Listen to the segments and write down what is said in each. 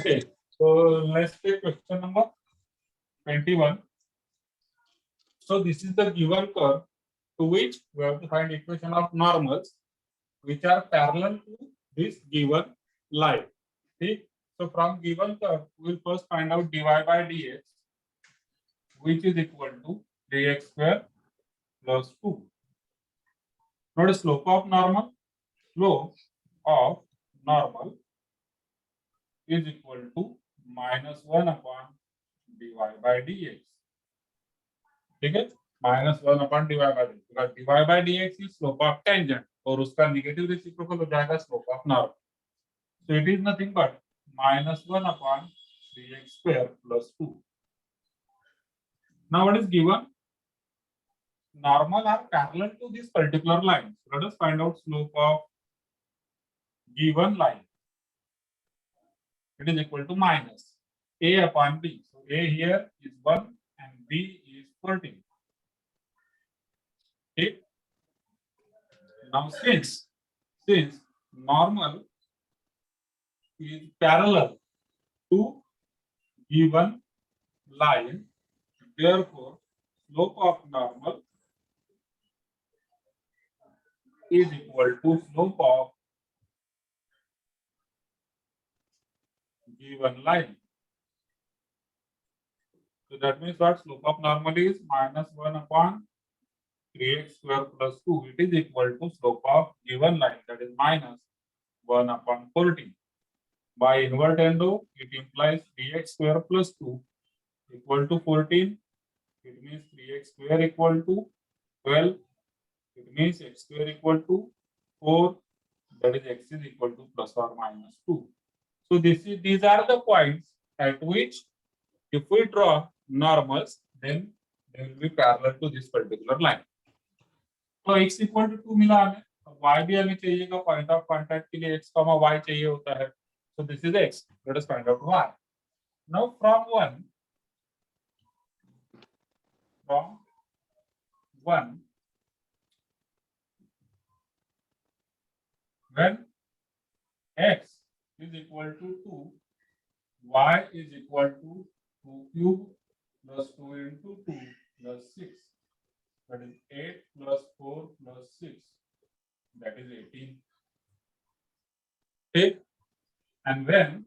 Okay, so let's take question number 21. So this is the given curve to which we have to find equation of normals which are parallel to this given line. Okay? So from given curve, we will first find out dy by dx, which is equal to dx square plus 2. Note the slope of normal. Slope of normal is equal to minus 1 upon dy by dx. ठीक है, minus 1 upon d y by d, because d y by d x is slope of tangent और उसका negative reciprocal हो जाएगा slope of normal. So it is nothing but minus 1 upon d x square plus 2. Now what is given? Normal are parallel to this particular line. So let us find out slope of given line. It is equal to minus a upon b. So a here is 1 and b is 14. Okay. Now since normal is parallel to given line, therefore slope of normal is equal to slope of given line. So that means what? Slope of normal is minus 1 upon 3x square plus 2. It is equal to slope of given line, that is minus 1 upon 14. By invertendo, it implies 3x square plus 2 equal to 14. It means 3x square equal to 12. It means x square equal to 4. That is x is equal to plus or minus 2. So these are the points at which if we draw normals, then they will be parallel to this particular line. तो x equal to 2 मिला हमें, y भी हमें चाहिएगा, point of contact के लिए x, y चाहिए होता है. So this is x. Let us find out y. Now from 1, when x is equal to 2, y is equal to 2 cube plus 2 into 2 plus 6. That is 8 plus 4 plus 6. That is 18. Okay. And when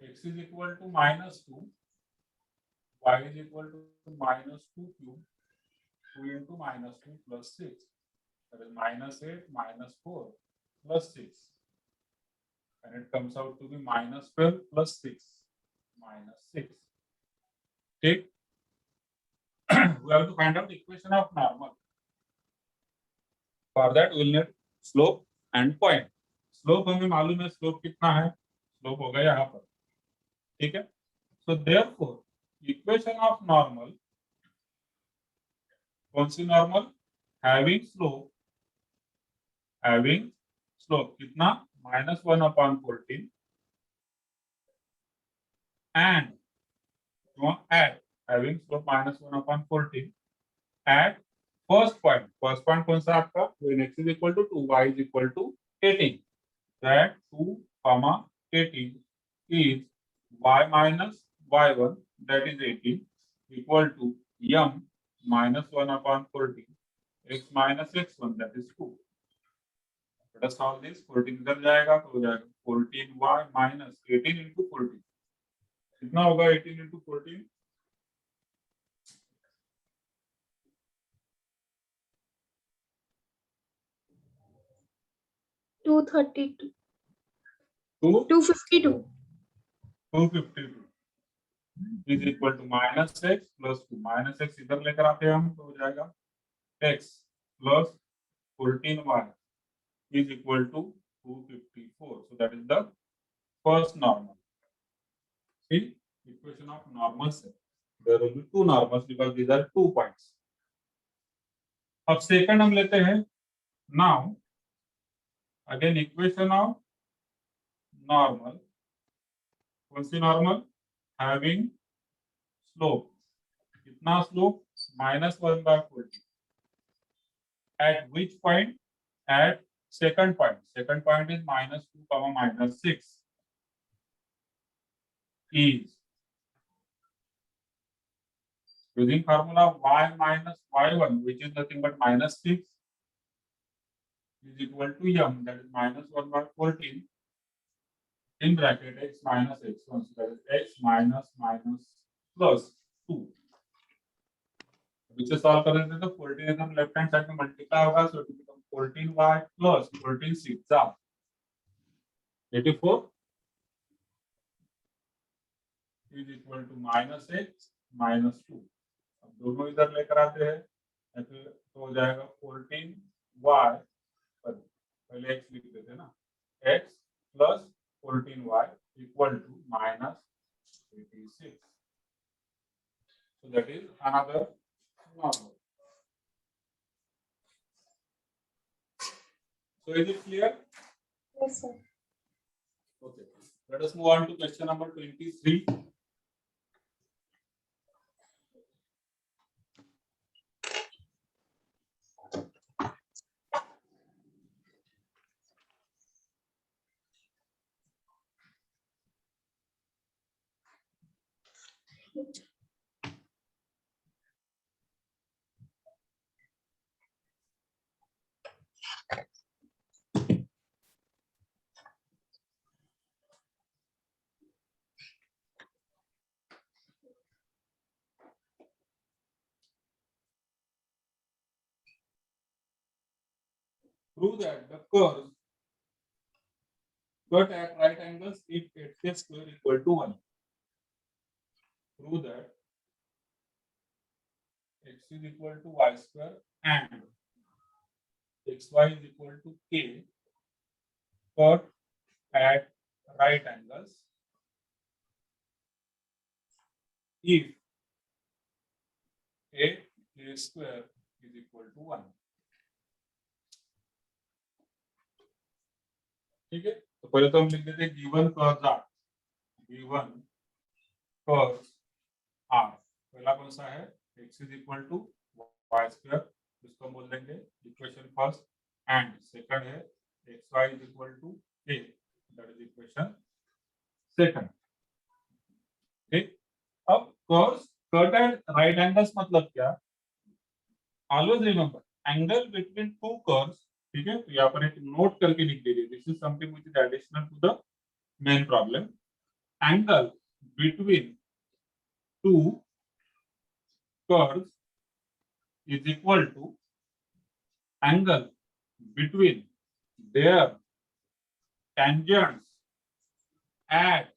x is equal to minus 2, y is equal to minus 2 cube, 2 into minus 2 plus 6. That is minus 8 minus 4 plus 6. And it comes out to be minus 12 plus 6. Minus 6. Okay. We have to find out the equation of normal. For that, we will need slope and point. Slope हमें मालूम है, slope कितना है? Slope होगा यहाँ पर. ठीक है? So therefore, equation of normal, कौन सी normal? Having slope कितना? minus 1 upon 14 and at having slope minus 1 upon 14 at first point कौन सा आपका? When x is equal to 2, y is equal to 18. That 2, 18 is y minus y1, that is 18, equal to m minus 1 upon 14, x minus x1, that is 2. Let us solve this. 14 इधर जाएगा तो हो जाएगा 14y minus 18 into 14. कितना होगा 18 into 14? 232. 252 is equal to minus x plus 2. Minus x इधर लेकर आते हैं हम तो हो जाएगा x plus 14y is equal to 254. So that is the first normal. See, equation of normals. There will be two normals because these are 2 points. अब second हम लेते हैं. Now again equation of normal. कौन सी normal? Having slope. कितना slope? minus 1 by 14. At which point? At second point. Second point is minus 2 comma minus 6. is using formula y minus y1, which is nothing but minus 6, is equal to m, that is minus 1 by 14, in bracket x minus x1, so that is x minus minus plus 2. which is solve करेंगे तो 14 एकदम left hand side में multiply होगा, so it become 14y plus 14 6 84 is equal to minus x minus 2. अब दोनों इधर लेकर आते हैं तो हो जाएगा 14y, पहले x लिख देते हैं ना, x plus 14y equal to minus 86. So that is another normal. So is it clear? Yes, sir. Okay. Let us move on to question number 23. Prove that the curve cut at right angles if x square equal to 1. Prove that x is equal to y square and xy is equal to k cut at right angles if a square is equal to 1. ठीक है, तो पहले तो हम लिख देते हैं given curves are, given curves are, पहला कौन सा है, x is equal to y square, इसको बोल देंगे इक्वेशन फर्स्ट, एंड सेकंड है xy is equal to k, that is equation second. ठीक, अब curves cut at right angles मतलब क्या, always remember angle between two curves. ठीक है, तो यहाँ पर एक नोट करके लिख दीजिए, this is something which is additional to the main problem. Angle between two curves is equal to angle between their tangents at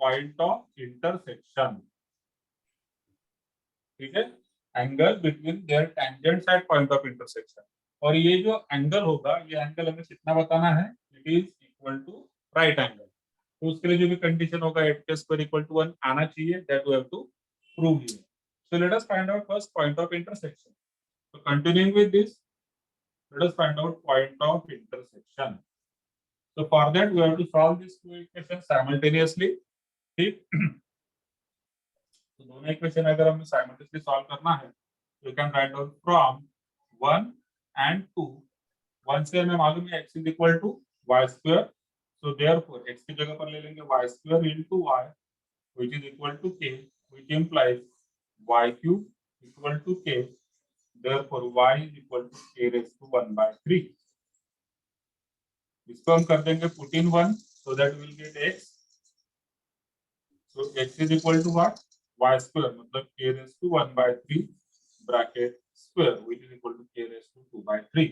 point of intersection. ठीक है, angle between their tangents at point of intersection. और ये जो angle होगा, ये angle हमें कितना बताना है, it is equal to right angle. तो उसके लिए जो भी कंडीशन होगा एट के स्क्वायर इक्वल टू 1 आना चाहिए, that we have to prove here. So let us find out first point of intersection. So continuing with this, let us find out point of intersection. So for that we have to solve these two equations simultaneously. ठीक, तो दोनों equation अगर हमें simultaneously solve करना है, you can write down from 1 and 2. 1 से हमें मालूम है x is equal to y square. So therefore x की जगह पर ले लेंगे y square into y, which is equal to k, which implies y cube equal to k. Therefore y is equal to k raised to 1 by 3. इसको हम कर देंगे put in 1, so that we will get x. So x is equal to what, y square, मतलब k raised to 1 by 3 bracket square, which is equal to k raised to 2 by 3.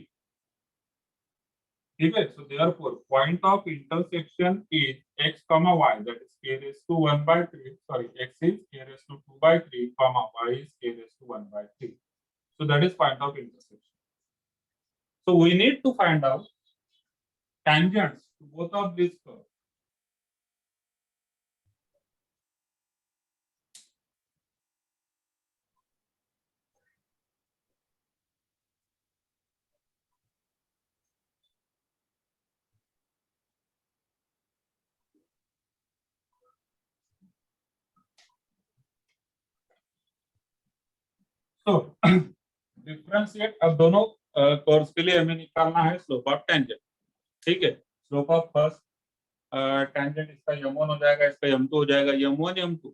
ठीक है, so therefore point of intersection is x comma y, that is k raised to 1 by 3, sorry, x is k raised to 2 by 3 comma y is k raised to 1 by 3. So that is point of intersection. So we need to find out tangents to both of these curves. So differentiate, अब दोनों curves के लिए हमें निकालना है slope of tangent. ठीक है, slope of first tangent इसका m1 हो जाएगा, इसका m2 हो जाएगा, m1 m2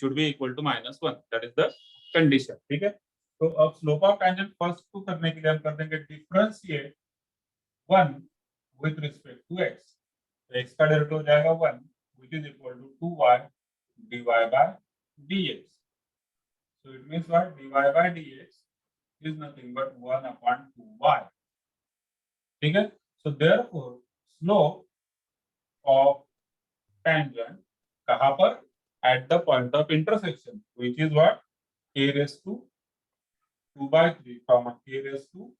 should be equal to -1, that is the condition. ठीक है, तो अब स्लोप ऑफ टेंजेंट फर्स्ट को करने के लिए हम कर देंगे differentiate 1 with respect to x। तो x का डेरिवेटिव हो जाएगा 1 which is equal to 2y dy by dx। so it means what, dy by dx is nothing but 1 upon 2y। ठीक है, so therefore slope of tangent कहाँ पर, at the point of intersection which is what, k raised to 2 by 3 comma k raised to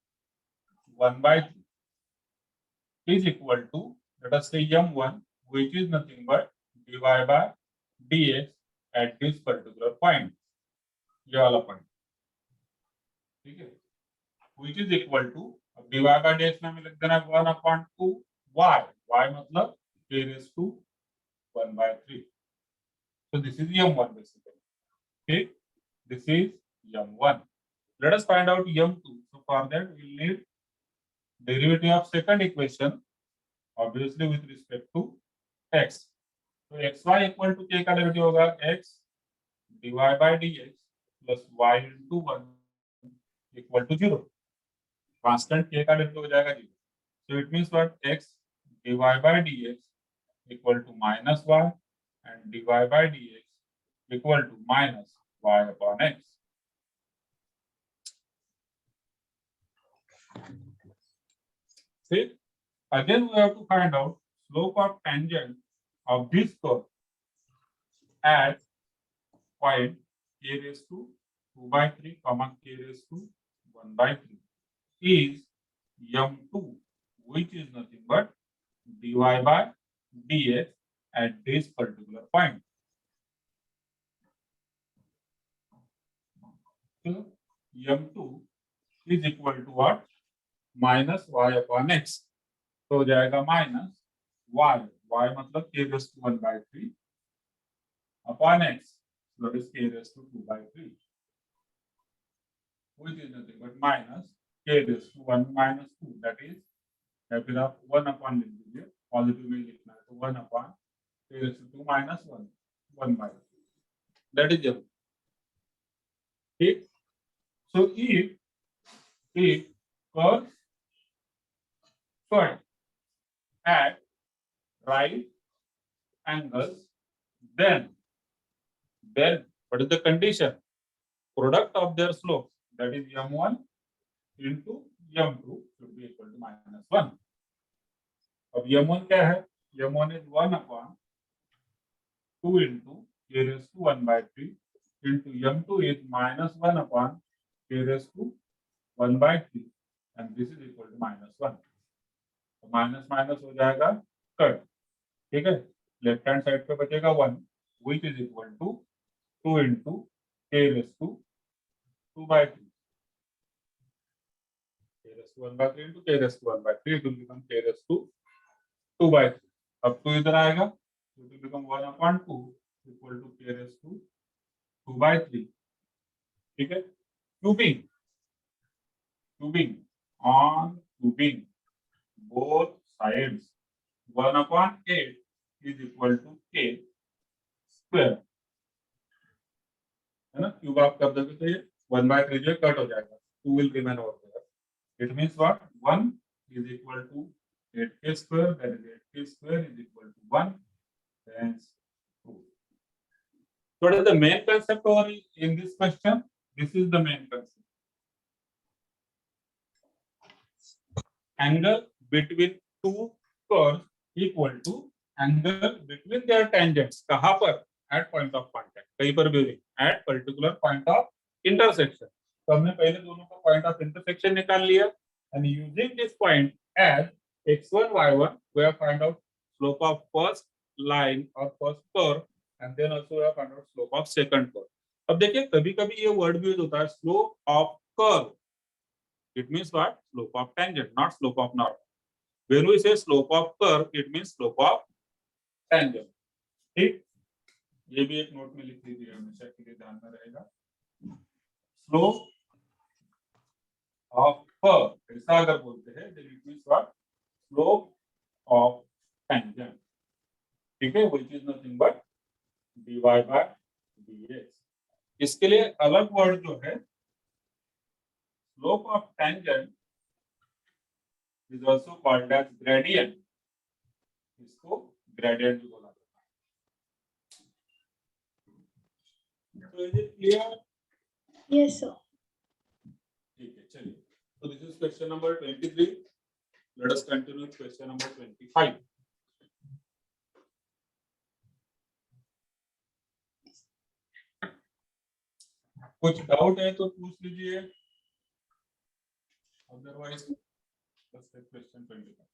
1 by 3 is equal to, let us say m1 which is nothing but dy by dx at this particular point, ये वाला point. ठीक है, which is equal to, अब dy by dx में हमें लिख देना है 1 upon 2 y, y मतलब k raised to 1 by 3। so this is m1 basically। okay, this is m1। let us find out m2। so for that we will need derivative of second equation obviously with respect to x। तो xy equal to k का derivative होगा x dy by dx plus y into 1 equal to 0। Constant k का derivative हो जाएगा 0। so it means what, x dy by dx equal to minus y and dy by dx equal to minus y upon x। see, again we have to find out slope of tangent of this curve at point k raised to 2 by 3 comma k raised to 1 by 3 is m2 which is nothing but dy by dx at this particular point। so m2 is equal to what, minus y upon x। तो हो जाएगा minus y, y मतलब k raised to 1 by 3 upon x, that is k raised to 2 by 3 which is nothing but minus k raised to 1 minus 2, that is या फिर आप 1 upon लिख दीजिए, positive में लिखना है तो 1 upon k raised to 2 minus 1 1 by 3, that is m। ठीक, so if curve point at right angles, then what is the condition, product of their slopes, that is m1 into m2 should be equal to -1। अब m1 क्या है, m1 is 1 upon 2 into k raised to 1 by 3 into m2 is -1 upon k raised to 1 by 3 and this is equal to -1। तो minus minus हो जाएगा cut. ठीक है, left hand side पे बचेगा 1 which is equal to 2 into k raised to 2 by 3, k raised to 1 by 3 into k raised to 1 by 3, it will become k raised to 2 by 3। अब 2 इधर आएगा, it will become 1 upon 2 equal to k raised to 2 by 3। ठीक है, cubing on cubing both sides 1 upon 8 is equal to k square, है ना, cube आप कर दोगे तो ये 1 by 3 जो कट हो जाएगा, 2 will remain over there। it means what, 1 is equal to 8k square, that is 8k square is equal to 1 hence 2। So what is the main concept over in this question, this is the main concept, angle between two curves equal to angle between their tangents, कहाँ पर, at point of contact, कहीं पर भी at particular point of intersection। तो हमने पहले दोनों का point of intersection निकाल लिया and using this point as x1 y1 we have find out slope of first line or first curve and then also we have find out slope of second curve। अब देखिए कभी कभी ये word भी use होता है slope of curve, it means what, slope of tangent not slope of normal। when we say slope of curve it means slope of tangent। ठीक, ये भी एक नोट में लिख लीजिए, हमेशा के लिए ध्यान में रहेगा। स्लोप ऑफ कर्व ऐसा अगर बोलते हैं then it means what, slope of tangent। ठीक है, which is nothing but dy by dx. इसके लिए अलग वर्ड जो है slope of tangent is also called as gradient. इसको ग्रेडियंट भी बोला जाता है. तो is it clear? Yes, sir. ठीक है, चलिए. So this is question number 23. Let us continue with question number 25. कुछ डाउट है तो पूछ लीजिए, अदरवाइज बस question 25.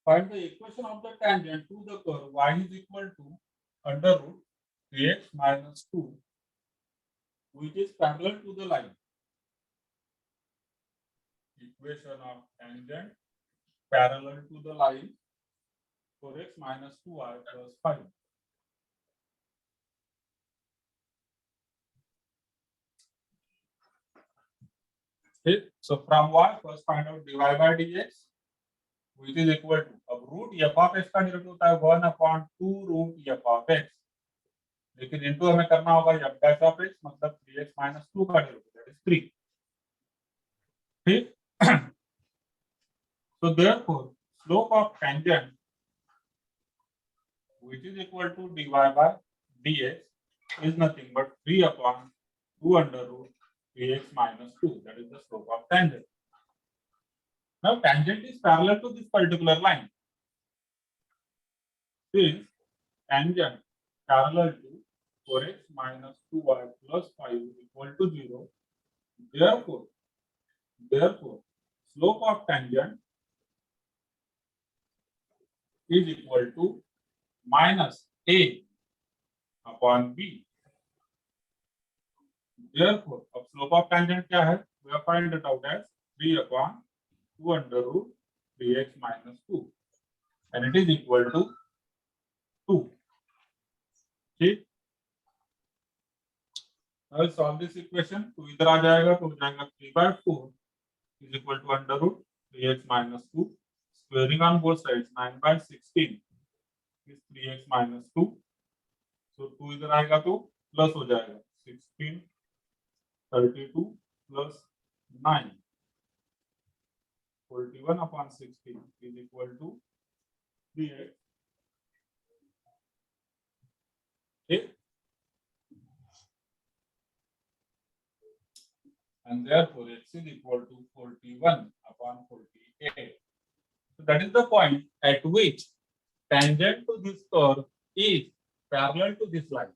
Find the equation of the tangent to the curve y is equal to under root 3x minus 2, which is parallel to the line. Equation of tangent parallel to the line 4x minus 2y plus 5. Okay, so from y first find out dy by dx, which is equal to, अब root f of x का derivative होता है 1/2 root f of x, लेकिन into हमें करना होगा f dash of x मतलब 3x minus 2 का डेरिवेटिव, दैट इज 3. ठीक. So therefore slope of tangent which is equal to dy by dx is nothing but 3/2 under root 3x minus 2, that is the slope of tangent. Now tangent is parallel to this particular line. Since tangent parallel to 4x minus 2y plus 5 is equal to 0, therefore slope of tangent is equal to minus a upon b. Therefore अब slope of tangent क्या है? We have find it out as 3/2 under root 3x minus 2, and it is equal to 2. ठीक. Now solve this equation. तो इधर आ जाएगा तो हो जाएगा 3/4 is equal to under root 3x minus 2. Squaring on both sides 9/16 is 3x minus 2. So 2 इधर आएगा तो प्लस हो जाएगा 16 32 plus 9 41 upon 16 is equal to 3x. Okay. And therefore x is equal to 41 upon 48. So that is the point at which tangent to this curve is parallel to this line.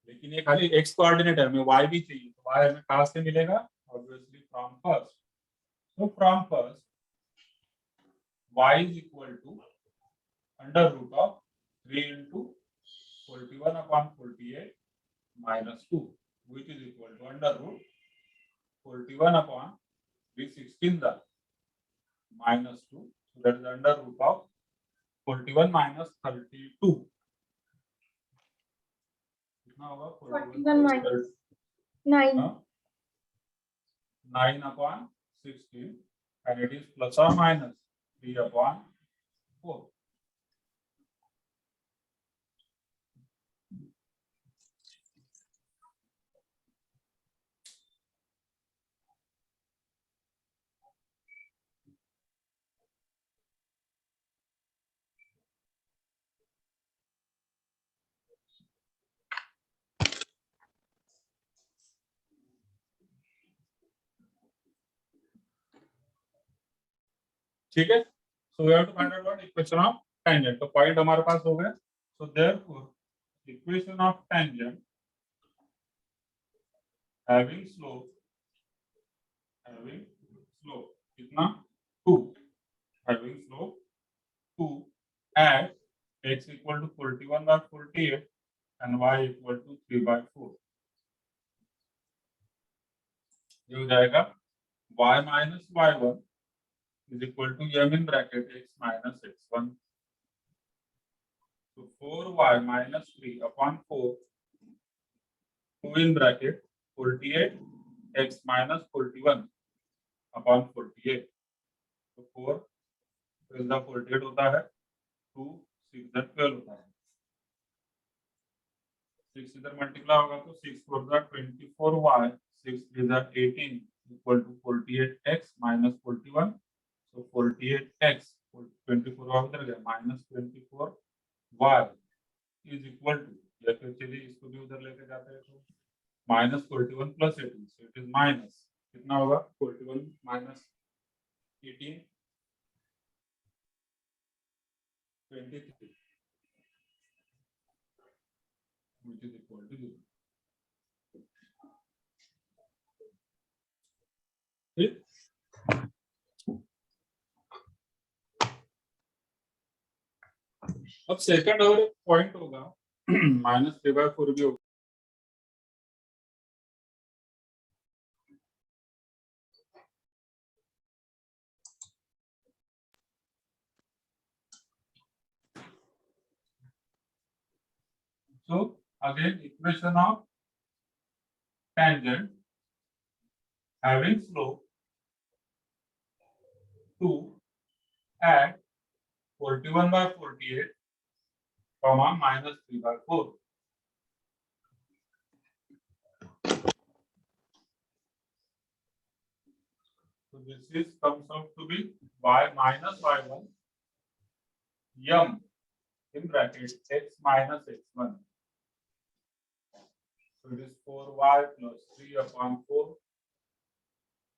लेकिन ये खाली x coordinate है, हमें y भी चाहिए, तो y हमें कहां से मिलेगा? Obviously from first. So from first y is equal to under root of 3 into 41 upon 48 minus 2, which is equal to under root 41 upon 316 the minus 2. So that is under root of 41 minus 32. कितना होगा? 41 minus 9. 9 upon 16, and it is plus or minus 3 upon 4. ठीक है. So we have to find out what equation of tangent. तो point हमारे पास हो गए. So therefore equation of tangent having slope कितना? 2, having slope 2 at x equal to 41/48 and y equal to 3/4. ये हो जाएगा y minus y1 is equal to m in bracket x minus x1। तो 4y minus 3 upon 4 2 in bracket 48 x minus 41 upon 48। तो 4 48 होता है, 2 6 12 होता है, 6 इधर मल्टीप्लाई होगा तो 6 4 24y 6 3 18 equal to 48x minus 41। तो 48x 24 y उधर गया minus 24y is equal to, या फिर चलिए इसको भी उधर लेके जाते हैं तो minus 41 plus 18, so it is minus कितना होगा 41 minus 18 23 which is equal to 0। ठीक, अब सेकंड और एक पॉइंट होगा माइनस 3/4 भी होगा। So again equation of tangent having slope 2 at 41/48 comma minus 3/4। So this is comes out to be y minus y1 m in bracket x minus x1। So it is 4y plus 3 upon 4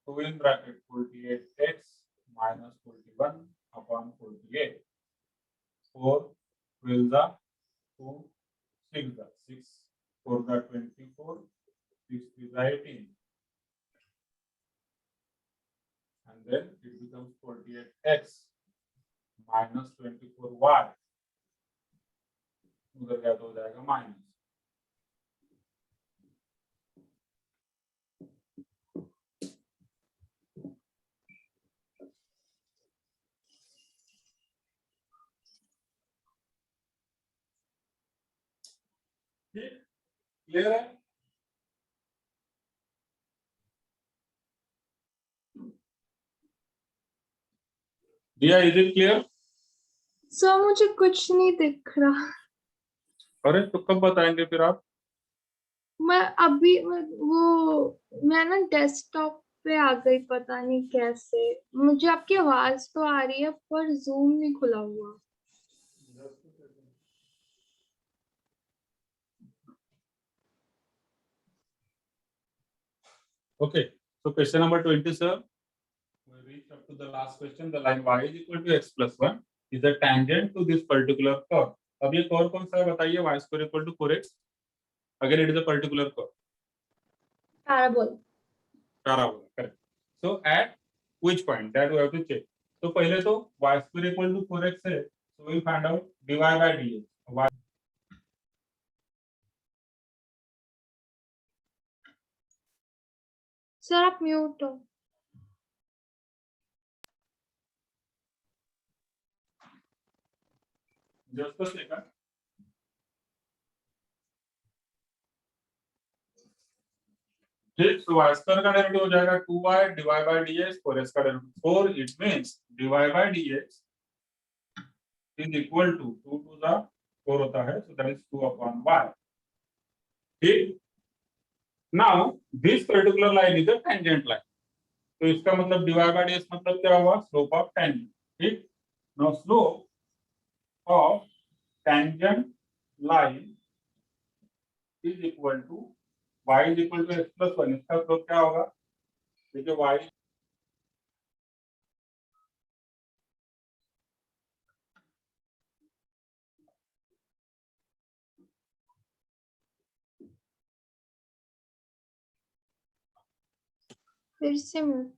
2 in bracket 48x minus 41 upon 48। 4 will the 2 6 the 6 4 the 24 6 is 18 and then it becomes 48x minus 24y उधर क्या तो हो जाएगा minus. Clear है? दिया, is it clear? Sir मुझे कुछ नहीं दिख रहा। अरे तो कब बताएंगे फिर आप? मैं अभी मैं ना डेस्कटॉप पे आ गई, पता नहीं कैसे। मुझे आपकी आवाज तो आ रही है पर जूम नहीं खुला हुआ। Okay, so question number 20, sir. We reach up to the last question. The line y is equal to x plus 1 is a tangent to this particular curve. अब ये कर्व कौन सा है बताइए? y square equal to 4x. Again, it is a particular curve. Parabola. Parabola, correct. So at which point? That we have to check. तो पहले तो y square equal to 4x है, so we will find out dy by dx. y sir आप mute हो। just a second. ठीक, so y square का derivative हो जाएगा 2y divided by dx 4x का derivative 4, it means dy by dx is equal to 2 to the 4 होता है, so that is 2 upon y। ठीक, now this particular line is a tangent line, तो इसका मतलब dy by dx मतलब क्या हुआ? Slope of tangent। ठीक, now slope of tangent line is equal to y is equal to x plus 1। इसका slope क्या होगा? देखिए y फिर से म्यूट।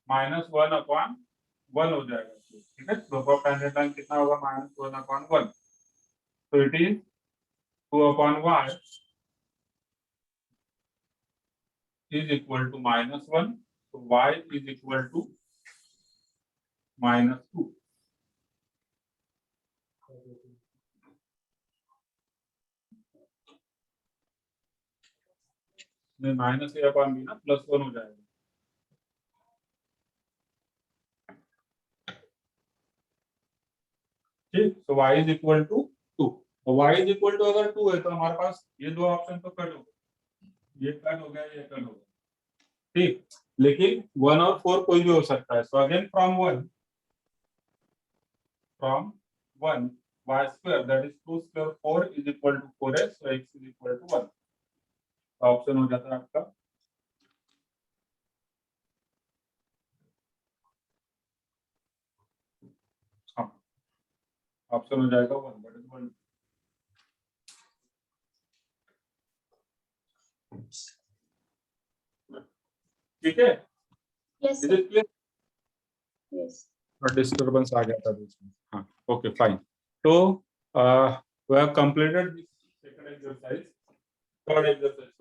माइनस 1 अपॉन 1 हो जाएगा। ठीक है, स्लोप ऑफ टेंजेंट लाइन कितना होगा? माइनस 1 अपॉन 1, तो it is 2 upon y is equal to -1. So y is equal to -2. नहीं माइनस ए अपॉन बी ना +1 हो जाएगा. ठीक. So y is equal to 2. तो y is equal to अगर 2 है तो हमारे पास ये दो ऑप्शन तो कट हो गए. ये कट हो गया, ये कट हो गया. ठीक. लेकिन 1 और 4 कोई भी हो सकता है. So again from 1 y square that is 2 square 4 is equal to 4x. So x is equal to 1. Option हो जाता है आपका हाँ ऑप्शन हो जाएगा 1. That is 1. ठीक है. Yes, is sir. It clear? Yes. Disturbance आ गया था बीच में. हाँ ओके फाइन. तो we have completed this second exercise. Third exercise